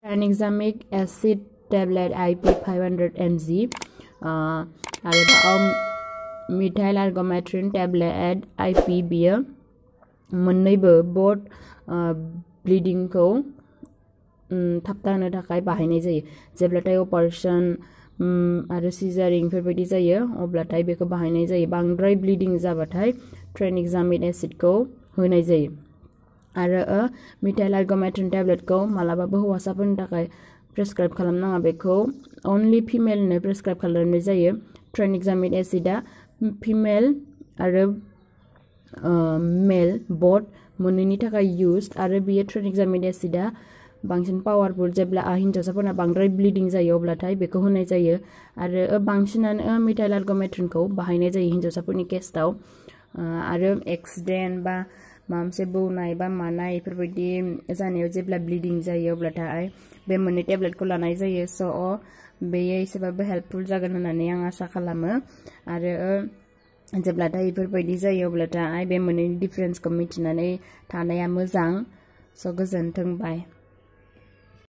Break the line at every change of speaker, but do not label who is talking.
Tranexamic acid tablet IP 500 mg आरोबाव methyl argometrin tablet IP बियो मोननैबो both bleeding खौ थाबथानो थाखाय बाहायनाय जायो जेब्लाथाय ऑपरेशन आरो सीजारिंग फोरबायदि जायो अब्लाथाय बेखौ बाहायनाय जायो बांद्राय ब्लिडिंग जाबाथाय ट्रेनिक्सामिड एसिड खौ होनाय जायो आरो मिथाइल आर्गोमेट्रिन टेबलेट को मालाबाबो हौवासाफोरनि थाखाय प्रेसक्राइब खालामनाङा बेखौ ओनलि फिमेल नो प्रेसक्राइब खालामनाय जायो ट्रेनिक्सामिड एसिडा फिमेल आरो मेल बोथ मोननैनि थाखाय यूज्ड आरो बियो ट्रेनिक्सामिड एसिडा बांसिन पावरफुल जेब्ला हिनजावसाफोरना बांद्राय ब्लिडिंग जायो अब्लाथाय बेखौ होनाय जायो आरो बांसिनानो मिथाइल आर्गोमेट्रिन खौ बाहायनाय जायो हिनजावसाफोरनि केसआव आरो एक्सिडेन्ट बा माबा मोनसे बौनाय बा मानाय बेफोरबायदि जानायाव जेब्ला ब्लिडिंग जायो अब्लाथाय बे मोननै टेबलेटखौ लानाय जायो स' बेयो एसेबाबो हेल्पफुल जागोन होननानै आं आसा खालामो आरो जेब्लाथाय बेफोरबायदि जायो अब्लाथाय बे मोननैनि डिफारेन्सखौ मिथिनानै थानाया मोजां स' गोजोन्थों बाय